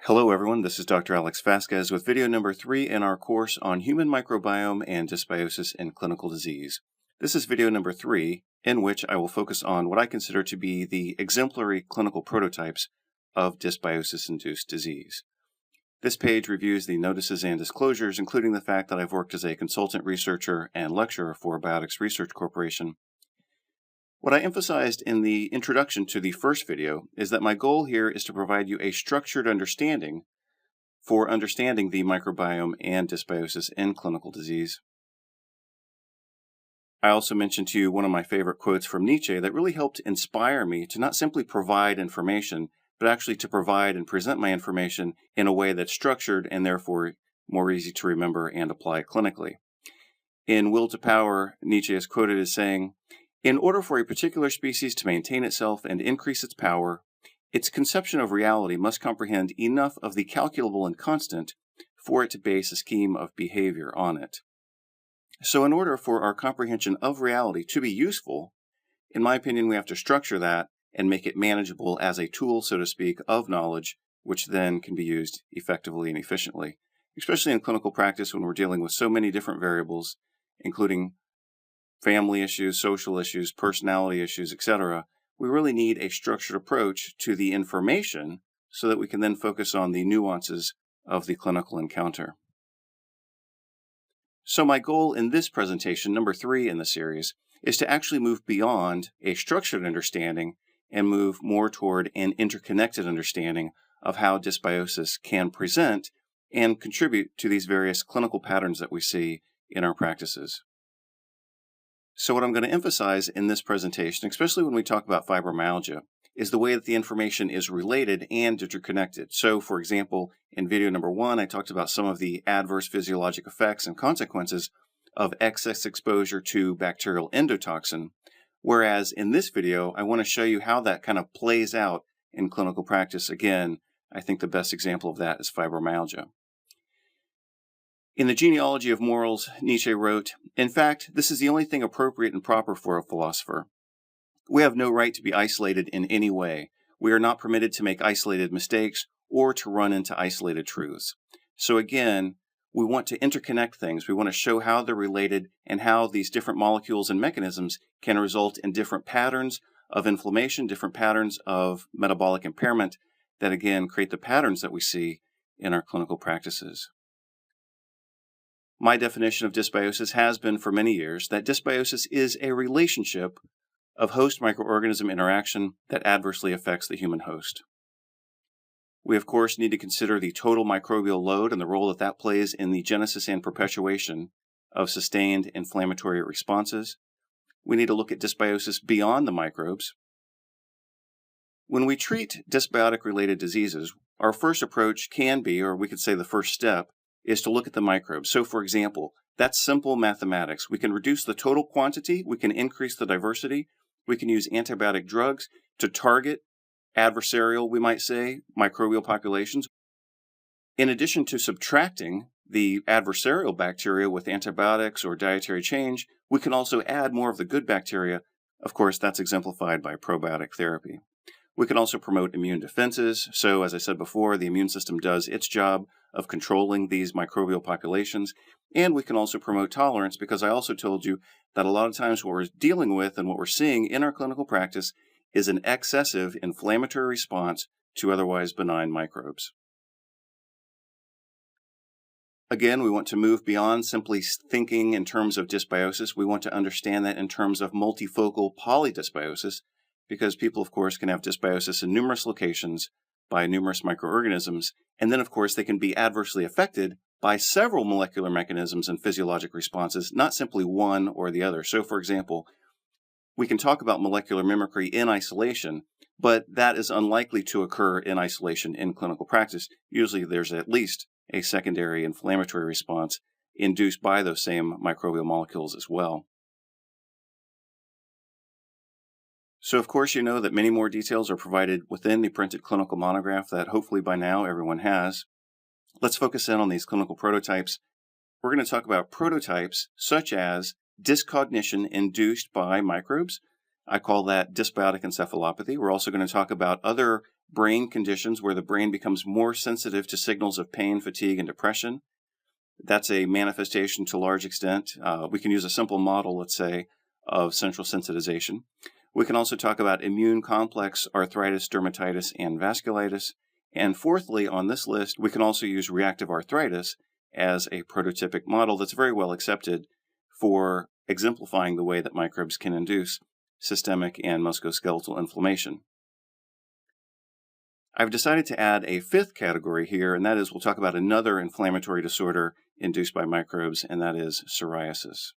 Hello everyone, this is Dr. Alex Vasquez with video number 3 in our course on human microbiome and dysbiosis in clinical disease. This is video number 3, in which I will focus on what I consider to be the exemplary clinical prototypes of dysbiosis-induced disease. This page reviews the notices and disclosures, including the fact that I've worked as a consultant researcher and lecturer for Biotics Research Corporation. What I emphasized in the introduction to the first video is that my goal here is to provide you a structured understanding for understanding the microbiome and dysbiosis in clinical disease. I also mentioned to you one of my favorite quotes from Nietzsche that really helped inspire me to not simply provide information, but actually to provide and present my information in a way that's structured and therefore more easy to remember and apply clinically. In Will to Power, Nietzsche is quoted as saying, "In order for a particular species to maintain itself and increase its power, its conception of reality must comprehend enough of the calculable and constant for it to base a scheme of behavior on it." So in order for our comprehension of reality to be useful, in my opinion, we have to structure that and make it manageable as a tool, so to speak, of knowledge, which then can be used effectively and efficiently, especially in clinical practice when we're dealing with so many different variables, including family issues, social issues, personality issues, etc. We really need a structured approach to the information so that we can then focus on the nuances of the clinical encounter. So my goal in this presentation, number 3 in the series, is to actually move beyond a structured understanding and move more toward an interconnected understanding of how dysbiosis can present and contribute to these various clinical patterns that we see in our practices. So what I'm going to emphasize in this presentation, especially when we talk about fibromyalgia, is the way that the information is related and interconnected. So, for example, in video number 1, I talked about some of the adverse physiologic effects and consequences of excess exposure to bacterial endotoxin, whereas in this video, I want to show you how that kind of plays out in clinical practice. Again, I think the best example of that is fibromyalgia. In the Genealogy of Morals, Nietzsche wrote, "In fact, this is the only thing appropriate and proper for a philosopher. We have no right to be isolated in any way. We are not permitted to make isolated mistakes or to run into isolated truths." So again, we want to interconnect things. We want to show how they're related and how these different molecules and mechanisms can result in different patterns of inflammation, different patterns of metabolic impairment that again create the patterns that we see in our clinical practices. My definition of dysbiosis has been for many years that dysbiosis is a relationship of host-microorganism interaction that adversely affects the human host. We, of course, need to consider the total microbial load and the role that that plays in the genesis and perpetuation of sustained inflammatory responses. We need to look at dysbiosis beyond the microbes. When we treat dysbiotic-related diseases, our first approach can be, or we could say the first step, is to look at the microbes. So, for example, that's simple mathematics. We can reduce the total quantity, we can increase the diversity, we can use antibiotic drugs to target adversarial, we might say, microbial populations. In addition to subtracting the adversarial bacteria with antibiotics or dietary change, we can also add more of the good bacteria. Of course, that's exemplified by probiotic therapy. We can also promote immune defenses. So, as I said before, the immune system does its job of controlling these microbial populations. And we can also promote tolerance, because I also told you that a lot of times what we're dealing with and what we're seeing in our clinical practice is an excessive inflammatory response to otherwise benign microbes. Again, we want to move beyond simply thinking in terms of dysbiosis. We want to understand that in terms of multifocal polydysbiosis, because people, of course, can have dysbiosis in numerous locations by numerous microorganisms, and then, of course, they can be adversely affected by several molecular mechanisms and physiologic responses, not simply one or the other. So, for example, we can talk about molecular mimicry in isolation, but that is unlikely to occur in isolation in clinical practice. Usually there's at least a secondary inflammatory response induced by those same microbial molecules as well. So, of course, you know that many more details are provided within the printed clinical monograph that hopefully by now everyone has. Let's focus in on these clinical prototypes. We're going to talk about prototypes such as dyscognition induced by microbes. I call that dysbiotic encephalopathy. We're also going to talk about other brain conditions where the brain becomes more sensitive to signals of pain, fatigue, and depression. That's a manifestation to a large extent. We can use a simple model, let's say, of central sensitization. We can also talk about immune complex arthritis, dermatitis, and vasculitis. And fourthly, on this list, we can also use reactive arthritis as a prototypic model that's very well accepted for exemplifying the way that microbes can induce systemic and musculoskeletal inflammation. I've decided to add a fifth category here, and that is we'll talk about another inflammatory disorder induced by microbes, and that is psoriasis.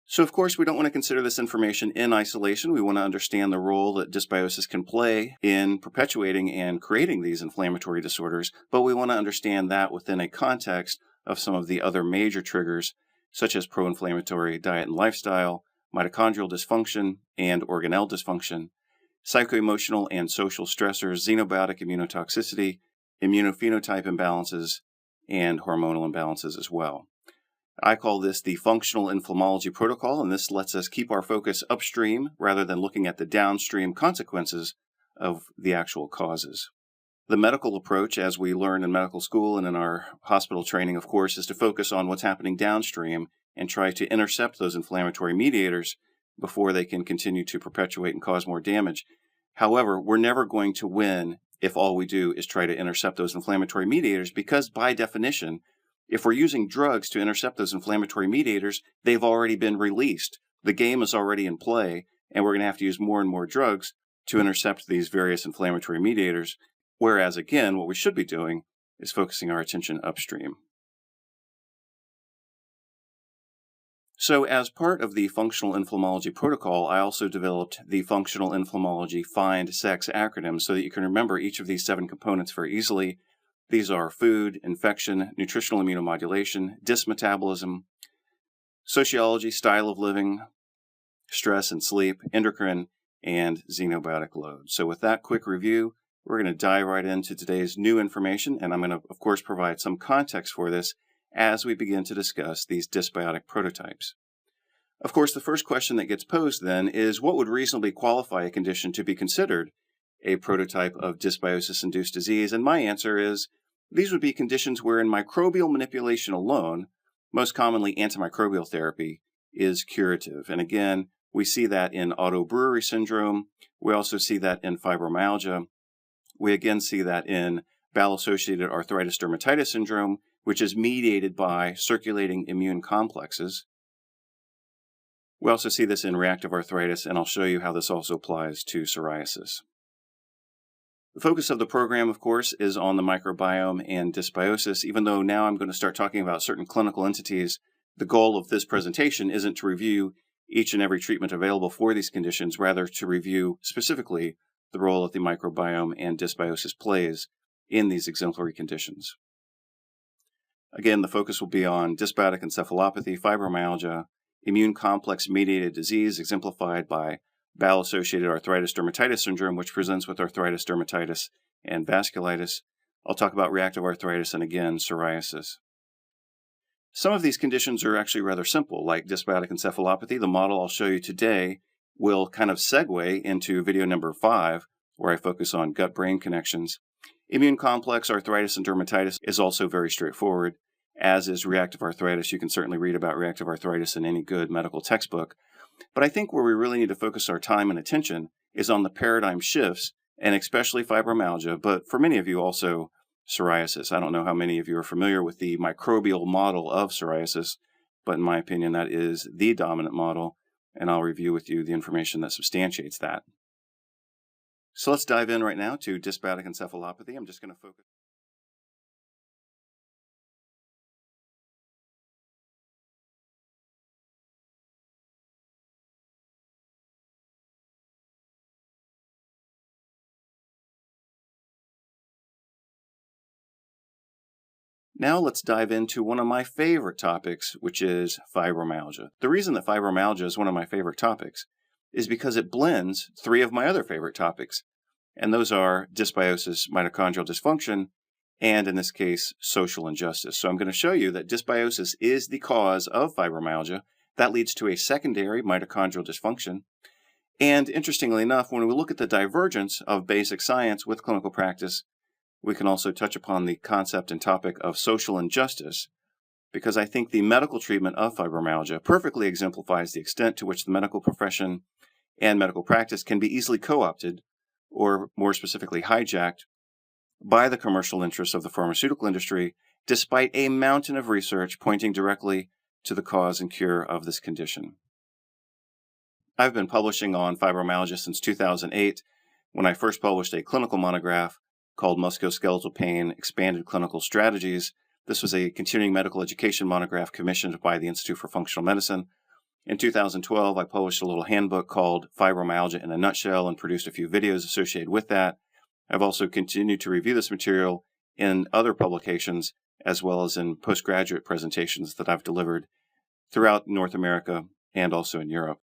So, of course, we don't want to consider this information in isolation. We want to understand the role that dysbiosis can play in perpetuating and creating these inflammatory disorders, but we want to understand that within a context of some of the other major triggers, such as pro-inflammatory diet and lifestyle, mitochondrial dysfunction and organelle dysfunction, psychoemotional and social stressors, xenobiotic immunotoxicity, immunophenotype imbalances, and hormonal imbalances as well. I call this the functional inflammology protocol, and this lets us keep our focus upstream rather than looking at the downstream consequences of the actual causes. The medical approach, as we learn in medical school and in our hospital training, of course, is to focus on what's happening downstream and try to intercept those inflammatory mediators before they can continue to perpetuate and cause more damage. However, we're never going to win if all we do is try to intercept those inflammatory mediators because, by definition, if we're using drugs to intercept those inflammatory mediators, they've already been released. The game is already in play, and we're going to have to use more and more drugs to intercept these various inflammatory mediators, whereas, again, what we should be doing is focusing our attention upstream. So as part of the functional inflammology protocol, I also developed the functional inflammology FIND SEX acronym so that you can remember each of these 7 components very easily. These are food, infection, nutritional immunomodulation, dysmetabolism, sociology, style of living, stress and sleep, endocrine, and xenobiotic load. So with that quick review, we're going to dive right into today's new information, and I'm going to, of course, provide some context for this as we begin to discuss these dysbiotic prototypes. Of course, the first question that gets posed then is what would reasonably qualify a condition to be considered a prototype of dysbiosis-induced disease? And my answer is these would be conditions wherein microbial manipulation alone, most commonly antimicrobial therapy, is curative. And again, we see that in autobrewery syndrome. We also see that in fibromyalgia. We again see that in bowel-associated arthritis dermatitis syndrome, which is mediated by circulating immune complexes. We also see this in reactive arthritis, and I'll show you how this also applies to psoriasis. The focus of the program, of course, is on the microbiome and dysbiosis. Even though now I'm going to start talking about certain clinical entities, the goal of this presentation isn't to review each and every treatment available for these conditions, rather to review specifically the role that the microbiome and dysbiosis plays in these exemplary conditions. Again, the focus will be on dysbiotic encephalopathy, fibromyalgia, immune complex mediated disease exemplified by bowel-associated arthritis dermatitis syndrome, which presents with arthritis, dermatitis, and vasculitis. I'll talk about reactive arthritis and, again, psoriasis. Some of these conditions are actually rather simple, like dysbiotic encephalopathy. The model I'll show you today will kind of segue into video number 5, where I focus on gut-brain connections. Immune complex arthritis and dermatitis is also very straightforward, as is reactive arthritis. You can certainly read about reactive arthritis in any good medical textbook. But I think where we really need to focus our time and attention is on the paradigm shifts, and especially fibromyalgia, but for many of you also psoriasis. I don't know how many of you are familiar with the microbial model of psoriasis, but in my opinion, that is the dominant model, and I'll review with you the information that substantiates that. So let's dive in right now to dysbiotic encephalopathy. I'm just going to focus. Now let's dive into one of my favorite topics, which is fibromyalgia. The reason that fibromyalgia is one of my favorite topics is because it blends 3 of my other favorite topics, and those are dysbiosis, mitochondrial dysfunction, and in this case, social injustice. So I'm going to show you that dysbiosis is the cause of fibromyalgia. That leads to a secondary mitochondrial dysfunction. And interestingly enough, when we look at the divergence of basic science with clinical practice, we can also touch upon the concept and topic of social injustice, because I think the medical treatment of fibromyalgia perfectly exemplifies the extent to which the medical profession and medical practice can be easily co-opted, or more specifically hijacked, by the commercial interests of the pharmaceutical industry, despite a mountain of research pointing directly to the cause and cure of this condition. I've been publishing on fibromyalgia since 2008, when I first published a clinical monograph called Musculoskeletal Pain: Expanded Clinical Strategies. This was a continuing medical education monograph commissioned by the Institute for Functional Medicine. In 2012, I published a little handbook called Fibromyalgia in a Nutshell and produced a few videos associated with that. I've also continued to review this material in other publications, as well as in postgraduate presentations that I've delivered throughout North America and also in Europe.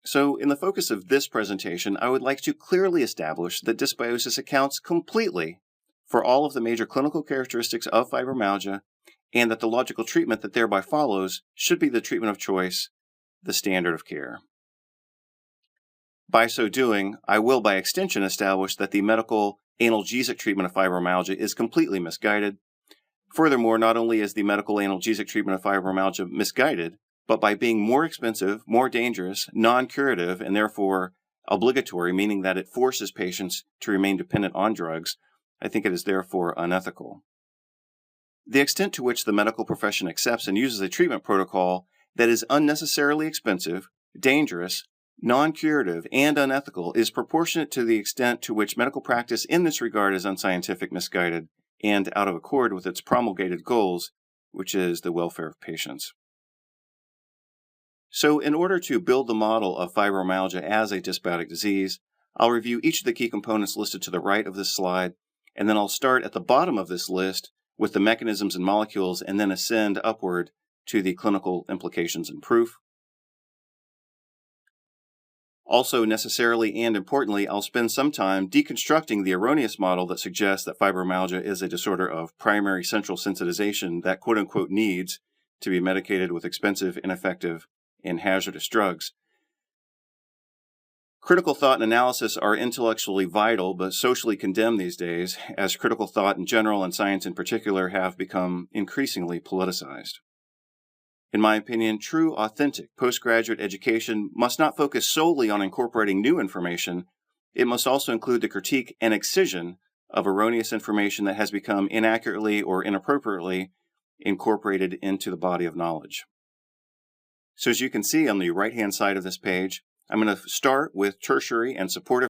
So, in the focus of this presentation, I would like to clearly establish that dysbiosis accounts completely for all of the major clinical characteristics of fibromyalgia, and that the logical treatment that thereby follows should be the treatment of choice, the standard of care. By so doing, I will by extension establish that the medical analgesic treatment of fibromyalgia is completely misguided. Furthermore, not only is the medical analgesic treatment of fibromyalgia misguided, but by being more expensive, more dangerous, non-curative, and therefore obligatory, meaning that it forces patients to remain dependent on drugs, I think it is therefore unethical. The extent to which the medical profession accepts and uses a treatment protocol that is unnecessarily expensive, dangerous, non-curative, and unethical is proportionate to the extent to which medical practice in this regard is unscientific, misguided, and out of accord with its promulgated goals, which is the welfare of patients. So, in order to build the model of fibromyalgia as a dysbiotic disease, I'll review each of the key components listed to the right of this slide, and then I'll start at the bottom of this list with the mechanisms and molecules, and then ascend upward to the clinical implications and proof. Also, necessarily and importantly, I'll spend some time deconstructing the erroneous model that suggests that fibromyalgia is a disorder of primary central sensitization that quote-unquote needs to be medicated with expensive, ineffective, and hazardous drugs. Critical thought and analysis are intellectually vital, but socially condemned these days, as critical thought in general and science in particular have become increasingly politicized. In my opinion, true, authentic postgraduate education must not focus solely on incorporating new information. It must also include the critique and excision of erroneous information that has become inaccurately or inappropriately incorporated into the body of knowledge. So as you can see on the right-hand side of this page, I'm going to start with tertiary and supportive